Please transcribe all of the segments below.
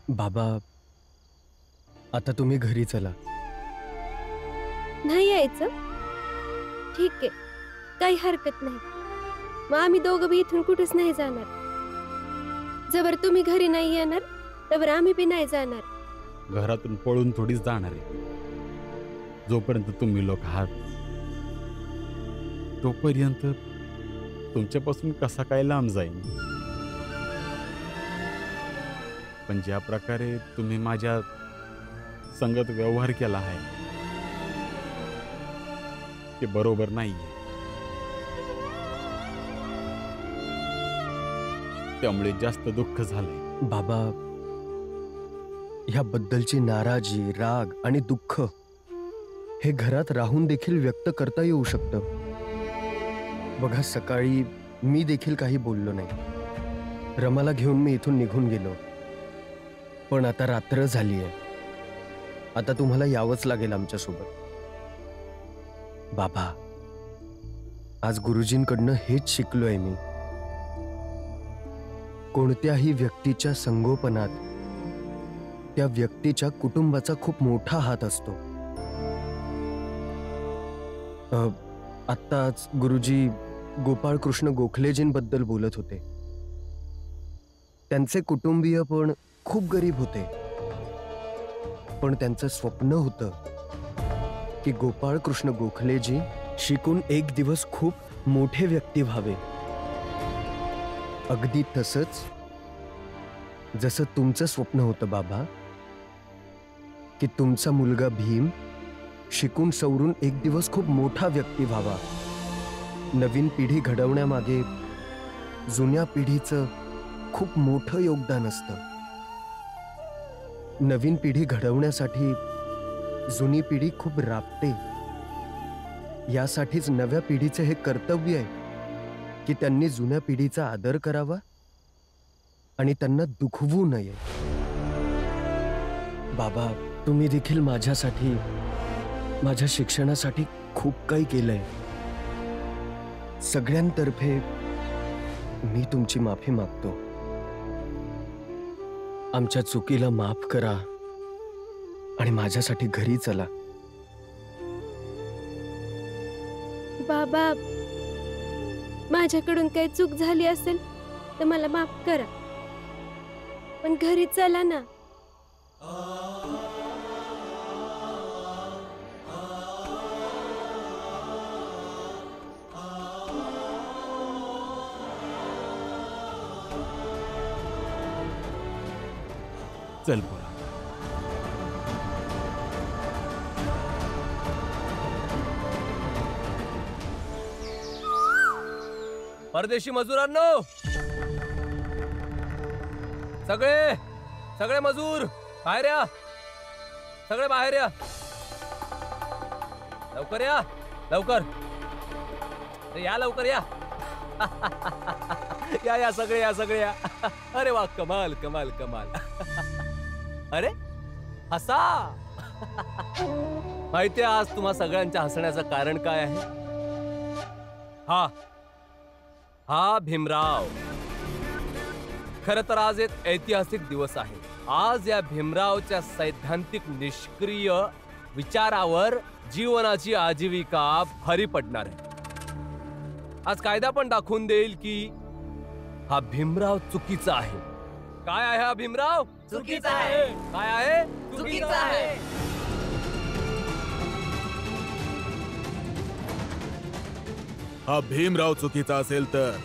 बाबा, आता तुम्ही घरी चला. नाही यायचं? ठीक आहे, काही हरकत नाही. मग आम्ही दोघं बी इथून कुठेच नाही जाणार. जवर तुम्ही घरी नाही येणार तवर आम्ही बी नाही जाणार. घरातून पळून थोडीच जाणार आहे. जोपर्यंत तुम्ही लोक आहात तोपर्यंत तुमच्यापासून कसा काय लांब जाईन. पण ज्या प्रकारे तुम्ही माझ्या संगत व्यवहार केला आहे ते बरोबर नाहीये. त्यामुळे जास्त दुःख झालंय. बाबा, ह्याबद्दलची नाराजी, राग आणि दुःख हे घरात राहून देखील व्यक्त करता येऊ शकतं. बघा, सकाळी मी देखील काही बोललो नाही. रमाला घेऊन मी इथून निघून गेलो. पण आता रात्र झाली आहे. आता तुम्हाला यावंच लागेल आमच्यासोबत. बाबा, आज गुरुजींकडनं हेच शिकलोय मी. कोणत्याही व्यक्तीच्या संगोपनात त्या व्यक्तीच्या कुटुंबाचा खूप मोठा हात असतो. आत्ताच गुरुजी गोपाळकृष्ण गोखलेजींबद्दल बोलत होते. त्यांचे कुटुंबीय पण खूप गरीब होते. पण त्यांचं स्वप्न होतं की गोपाळकृष्ण गोखलेजी शिकून एक दिवस खूप मोठे व्यक्ती व्हावे. अगदी तसंच जसं तुमचं स्वप्न होतं बाबा, की तुमचा मुलगा भीम शिकून सवरून एक दिवस खूप मोठा व्यक्ती व्हावा. नवीन पिढी घडवण्यामागे जुन्या पिढीचं खूप मोठं योगदान असतं. नवीन पिढी घडवण्यासाठी जुनी पिढी खूप राबते. यासाठीच नव्या पिढीचे हे कर्तव्य आहे की त्यांनी जुन्या पिढीचा आदर करावा आणि त्यांना दुखवू नये. बाबा, तुम्ही देखील माझ्यासाठी, माझ्या शिक्षणासाठी खूप काही केलंय. सगळ्यांतर्फे मी तुमची माफी मागतो. आमच्या चुकीला माफ करा आणि माझ्यासाठी घरी चला. बाबा, माझ्याकडून काही चूक झाली असेल तर मला माफ करा, पण घरी चला ना. चल बोला. परदेशी मजुरांनो, सगळे सगळे मजूर बाहेर या. सगळे बाहेर या. लवकर या, लवकर. अरे या, लवकर या. या या सगळे, या सगळे या. अरे वा, कमाल कमाल कमाल. अरे हसा. माहितीये आज तुम्हा सगळ्यांच्या हसण्याचं कारण काय आहे? हा भीमराव. खरं तर आज एक ऐतिहासिक दिवस आहे. आज या भीमरावच्या सैद्धांतिक निष्क्रिय विचारावर जीवनाची आजीविका भरी पडणार आहे. आज कायदा पण दाखवून देईल की हा भीमराव चुकीचा आहे. काय आहे हा भीमराव? चुकीचा आहे. काय आहे? चुकीचा आहे. हा भीमराव चुकीचा असेल तर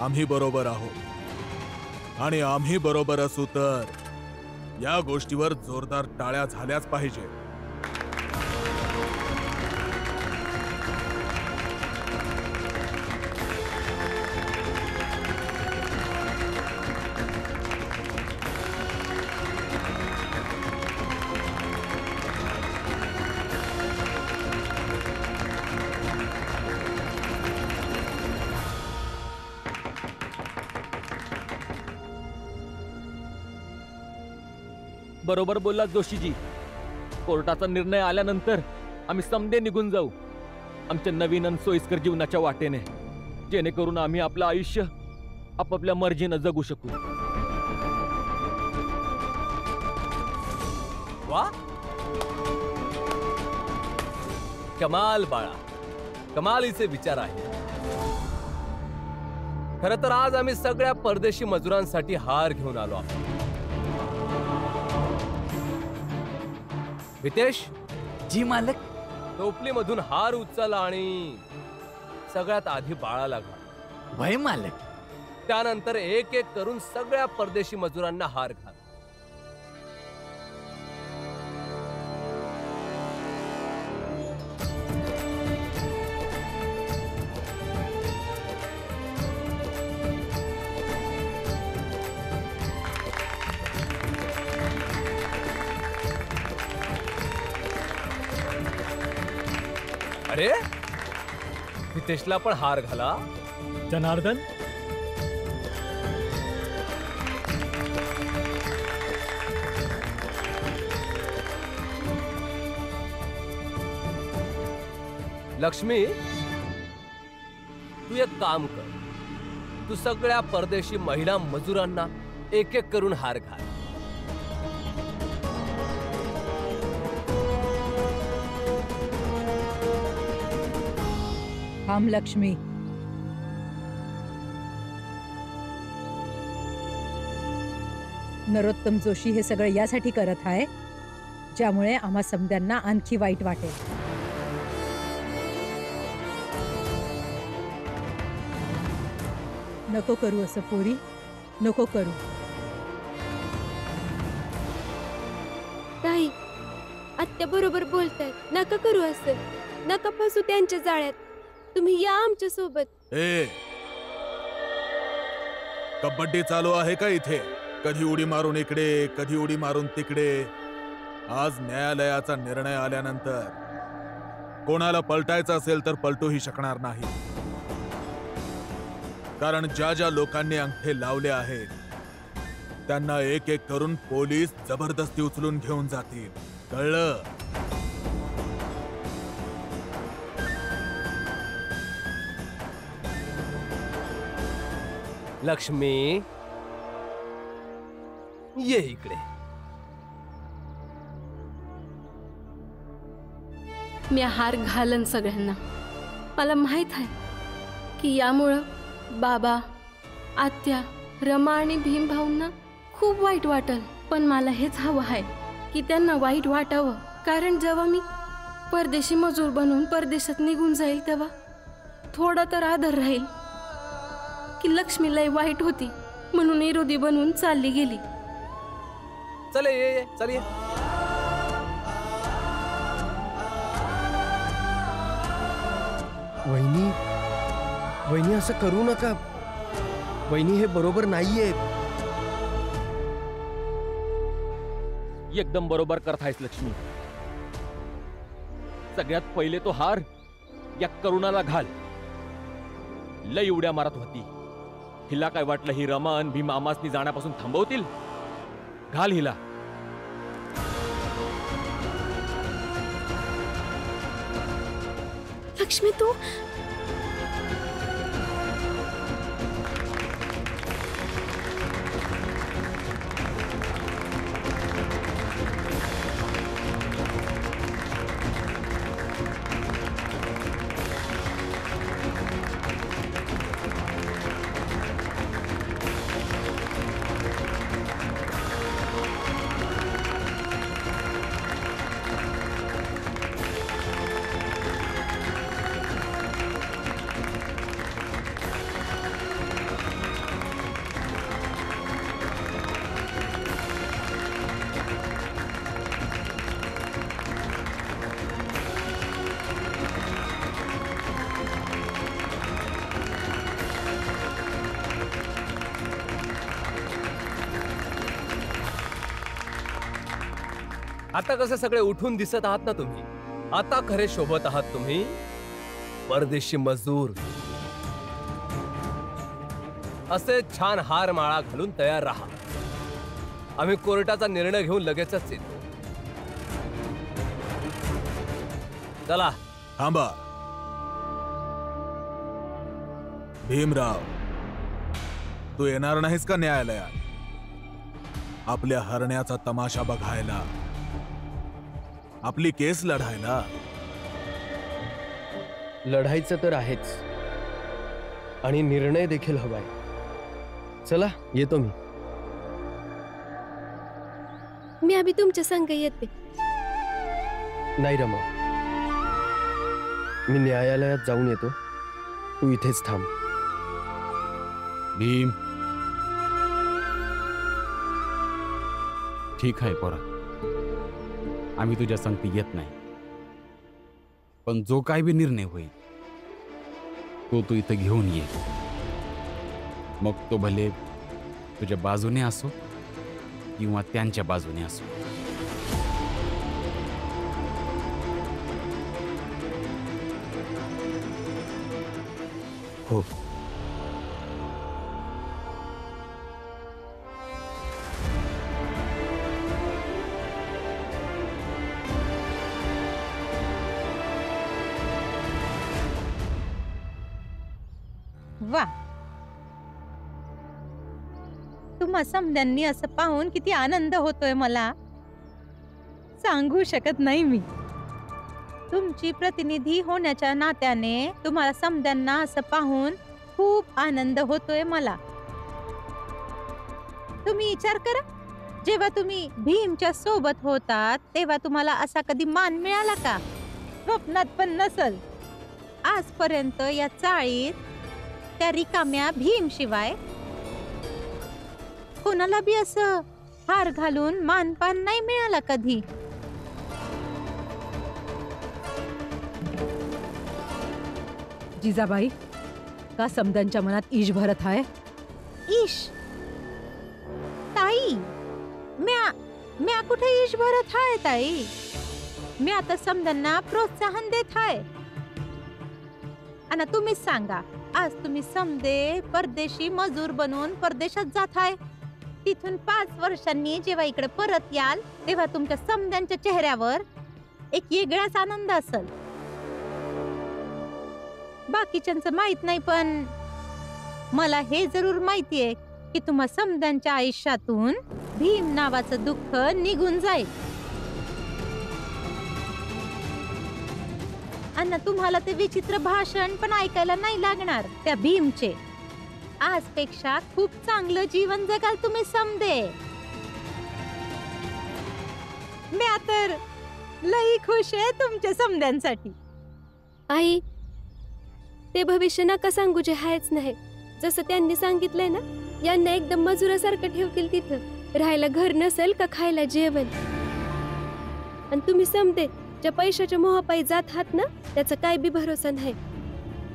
आम्ही बरोबर आहोत आणि आम्ही बरोबर असू तर या गोष्टीवर जोरदार टाळ्या झाल्याच पाहिजे. बरोबर बोलला जोशीजी. कोर्टाचा निर्णय आल्यानंतर आम्ही समदे निघून जाऊ आमच्या नवीन आणि सोयीस्कर जीवनाच्या वाटेने, जेणेकरून आम्ही आपलं आयुष्य आपापल्या मर्जीनं जगू शकू. वा, कमाल बाळा, कमालीचे विचार आहे. खरं तर आज आम्ही सगळ्या परदेशी मजुरांसाठी हार घेऊन आलो आहोत. हितेश, जी मालक. टोपलीमधून हार उचल आणि सगळ्यात आधी बाळाला घाल. वय मालक. त्यानंतर एक एक करून सगळ्या परदेशी मजुरांना हार घाल. अरे, हितेशला पण हार घाला. जनार्दन, लक्ष्मी, तू एक काम कर. तू सगळ्या परदेशी महिला मजुरांना एक एक करून हार घाल. थांब लक्ष्मी. नरोत्तम जोशी हे सगळं यासाठी करत आहे ज्यामुळे आम्हा समद्यांना आणखी वाईट वाटेल. नको करू असं पोरी, नको करू. ताई, आत्या बरोबर बोलतायत. नका करू असं. नका फसू त्यांच्या जाळ्यात. तुम्ही या आमच्या सोबत. ए, कबड्डी चालू आहे का इथे? कधी उडी मारून इकडे, कधी उडी मारून तिकडे. आज न्यायालयाचा निर्णय आल्यानंतर कोणाला पलटायचं असेल तर पलटूही शकणार नाही. कारण ज्या ज्या लोकांनी अंगठे लावले आहेत त्यांना एक एक करून पोलीस जबरदस्ती उचलून घेऊन जातील. कळलं? लक्ष्मी, ये इकडे. मी हार घालन सगळ्यांना. मला माहित आहे की यामुळं बाबा, आत्या, रमा आणि भीम भाऊंना खूप वाईट वाटल. पण मला हेच हवं आहे की त्यांना वाईट वाटावं. कारण जेव्हा मी परदेशी मजूर बनून परदेशात निघून जाईल तेव्हा थोडा तर आदर राहील की लक्ष्मी लय वाईट होती म्हणून विरोधी बनवून चालली गेली. चले, ये, चल ये. वहिनी, वहिनी असं करू नका. वहिनी, हे बरोबर नाहीये. एकदम बरोबर करतायस लक्ष्मी. सगळ्यात पहिले तो हार या करुणाला घाल. लय उड्या मारत होती. हिला काय वाटलं ही रमन भीम आमासनी जाण्यापासून थांबवतील? घाल हिला. लक्ष्मी, तू आता कसे सगळे उठून दिसत आहात ना तुम्ही? आता खरे शोभत आहात तुम्ही परदेशी मजूर. असे छान हार माळा घालून तयार राहा. आम्ही कोर्टाचा निर्णय घेऊन लगेचच येतो. चला. थांबा. भीमराव, तू येणार नाहीस का न्यायालयात आपल्या हरण्याचा तमाशा बघायला? आपली केस लढायला. लढायचं तर आहेच आणि निर्णय देखील हवाय. चला येतो मी. मी अभि तुमच्या संग येते. नाही रमा, मी न्यायालयात जाऊन येतो. तू इथेच थांब. भीम, ठीक आहे पोरा, आम्ही तुझ्या संगती येत नाही, पण जो काय बी निर्णय होईल तो तू इथं घेऊन ये. मग तो भले तुझ्या बाजूने असो किंवा त्यांच्या बाजूने असो. हो. वा, तुम्हा समद्यांनी असं पाहून किती आनंद होतोय मला, सांगू शकत नाही मी. तुमची प्रतिनिधी होण्याच्या नात्याने तुम्हाला समद्यांना असं पाहून खूप आनंद होतोय मला. तुम्ही विचार करा, जेव्हा तुम्ही भीमच्या सोबत होतात तेव्हा तुम्हाला असा कधी मान मिळाला का? स्वप्नात पण नसल. आजपर्यंत या चाळीत त्या रिकाम्या भीम शिवाय कोणाला बी असं हार घालून मानपान नाही मिळाला कधी. जिजाबाई, का समद्यांच्या मनात ईश भरत आहे? ईश? ताई, म्या कुठे ईश भरत आहे ताई? मी आता समद्यांना प्रोत्साहन देत आहे. आणि तुम्हीच सांगा, आज तुम्ही समदे परदेशी मजूर बनून परदेशात जात आहे. तिथून 5 वर्षांनी जेव्हा इकडे परत याल तेव्हा तुमच्या समद्यांच्या चेहऱ्यावर एक वेगळाच आनंद असेल. बाकीच्यांचं माहित नाही, पण मला हे जरूर माहितीये की तुम्हा समद्यांच्या आयुष्यातून भीम नावाचं दुःख निघून जाईल. आणि तुम्हाला ते विचित्र भाषण पण ऐकायला नाही लागणार त्या भीमचे. आजपेक्षा खूप चांगलं जीवन जगाल तुम्ही समदे. मी तर लई खुश आहे तुमच्या समद्यांसाठी. आई, ते भविष्य नका सांगू जे आहेच नाही. जसं त्यांनी सांगितलंय ना, यांना एकदम मजुरासारखं ठेवतील. तिथं राहायला घर नसेल का खायला जेवण. आणि तुम्ही समदे ज्या पैशाच्या मोहापायी जात आहात ना, त्याचा काय बी भरोसा नाही.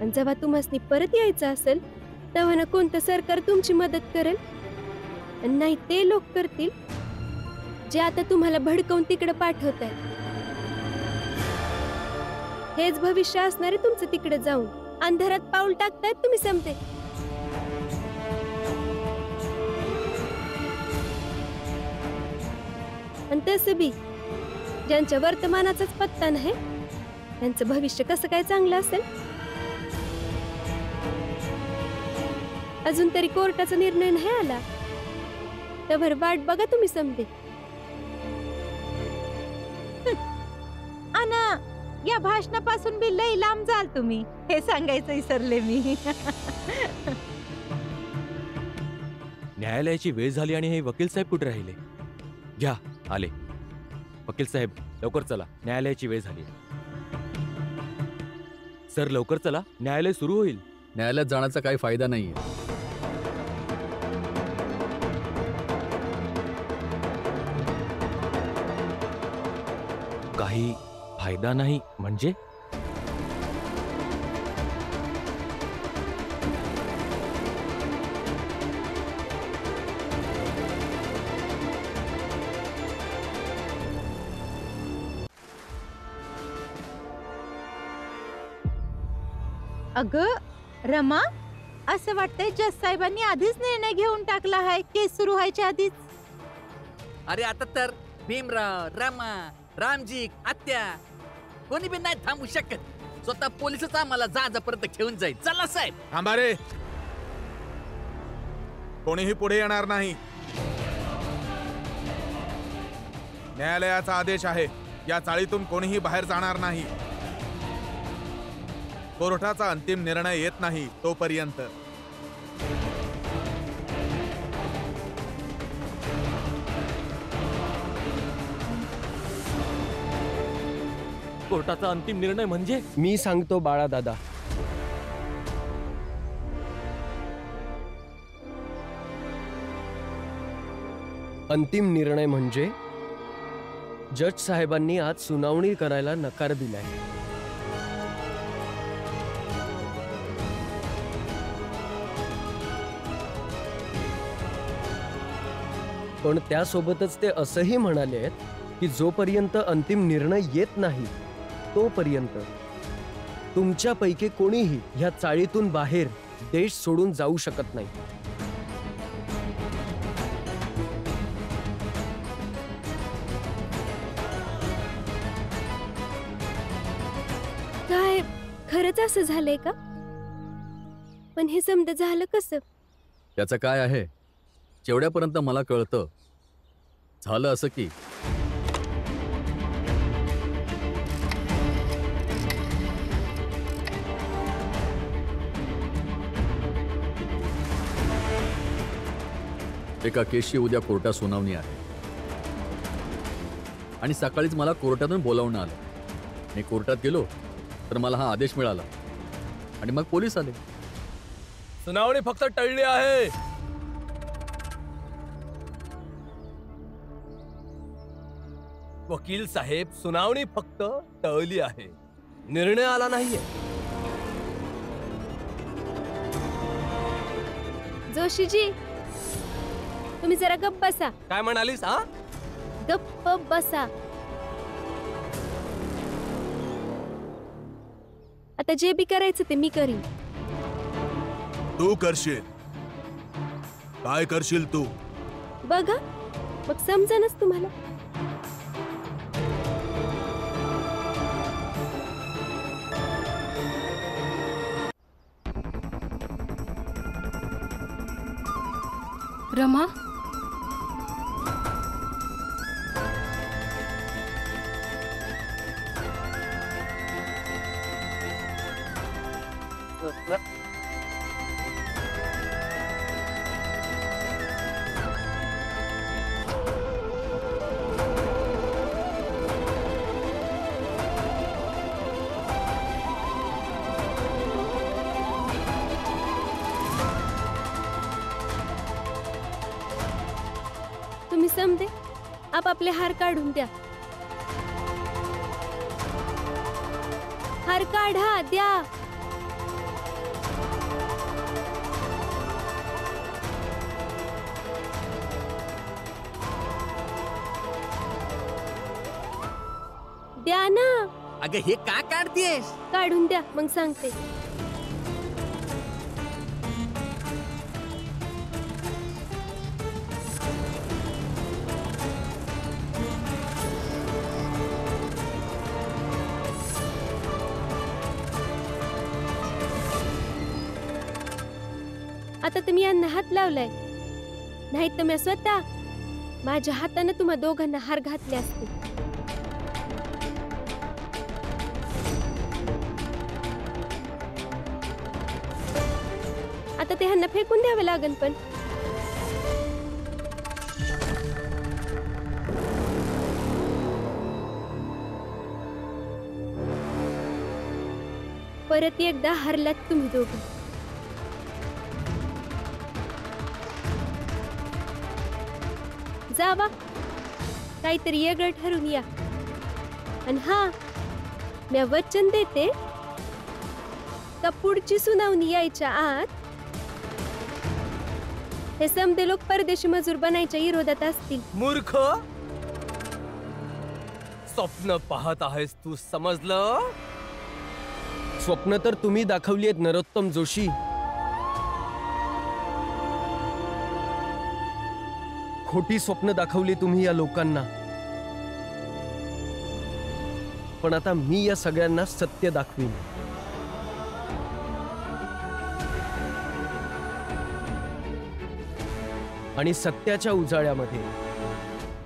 आणि जेव्हा तुम्हाला परत यायचं असेल तेव्हा ना कोणतं सरकार तुमची मदत करेल, आणि नाही ते लोक करतील जे आता तुम्हाला भडकवून तिकडे पाठवत आहेत. हेच भविष्य असणारे तुमचं. तिकडे जाऊन अंधारात पाऊल टाकतायत तुम्ही समते. आणि तसं बी ज्यांच्या वर्तमानाचाच पत्ता नाही त्यांचं भविष्य कसं काय चांगलं असेल. अजून तरी कोर्टाचा निर्णय नाही आला, त्यावर वाट बघा तुम्ही समजे. अना, या भाषणापासून बी लई लांब जाल तुम्ही, हे सांगायचं विसरले मी. न्यायालयाची वेळ झाली आणि हे वकील साहेब कुठे राहिले? घ्या, आले. वकील साहेब, लवकर चला, न्यायालयाची वेळ झाली. सर, लवकर चला, न्यायालय सुरू होईल. न्यायालयात जाण्याचा काही फायदा नाहीये. काही फायदा नाही म्हणजे? अगं रमा, असं वाटतंय जज साहेबांनी आधीच निर्णय घेऊन टाकला आहे केस सुरू व्हायच्या आधीच. अरे आता तर भीमराव, रमा, रामजी, आत्या कोणी बी नाही थांबू शकत. स्वतः पोलिसच आम्हाला जहाजापर्यंत घेऊन जाईल. चला साहेब. थांबा रे, कोणीही पुढे येणार नाही. न्यायालयाचा आदेश आहे, या चाळीतून कोणीही बाहेर जाणार नाही. कोर्टाचा अंतिम निर्णय येत नाही तोपर्यंत. कोर्टाचा अंतिम निर्णय म्हणजे? मी सांगतो बाळा दादा. अंतिम निर्णय म्हणजे जज साहेबांनी आज सुनावणी करायला नकार दिलाय. पण त्यासोबतच ते असंही म्हणाले आहेत की जोपर्यंत अंतिम निर्णय येत नाही तोपर्यंत तुमच्यापैकी कोणीही ह्या चाळीतून बाहेर देश सोडून जाऊ शकत नाही. काय खरंच असं झालंय का? पण हे समजा झालं कसं? त्याचं काय आहे, जेवढ्यापर्यंत मला कळतं झालं असं की एका केसची उद्या कोर्टात सुनावणी आहे आणि सकाळीच मला कोर्टातून बोलावणं आलं. मी कोर्टात गेलो तर मला हा आदेश मिळाला आणि मग पोलीस आले. सुनावणी फक्त टळली आहे. वकील साहेब, सुनावणी फक्त टळली आहे, निर्णय आला नाहीये. जोशीजी, तुम्ही जरा गप्प बसा. काय म्हणालीस? हा, गप्प बसा. आता जे बी करायचं ते मी करीन. तू करशील? काय करशील तू? बघा मग समजेनच तुम्हाला. रमा, तुम्ही समजे आपापले हार काढून द्या. हार काढा, द्या. द्या ना. अगं हे का काढतेस? काढून द्या मग सांगते. आता तुम्ही यांना हात लावलाय, नाही तर मी स्वतः माझ्या हाताने तुम्हा दोघांना हार घातले असते. आता ते ह्यांना फेकून द्यावे लागेल. पण परत एकदा हरलात तुम्ही दोघं. जावा, काहीतरी वेगळं ठरून या. आणि हा, मी वचन देते का पुढची सुनावणी यायच्या आत हे समदे लोक परदेशी मजूर बनायच्या विरोधात असतील. मूर्ख, स्वप्न पाहत आहेस तू, समजलं? स्वप्न तर तुम्ही दाखवली आहेत नरोत्तम जोशी. खोटी स्वप्न दाखवली तुम्ही या लोकांना. पण आता मी या सगळ्यांना सत्य दाखवीन. आणि सत्याच्या उजाळ्यामध्ये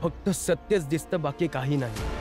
फक्त सत्यच दिसतं, बाकी काही नाही.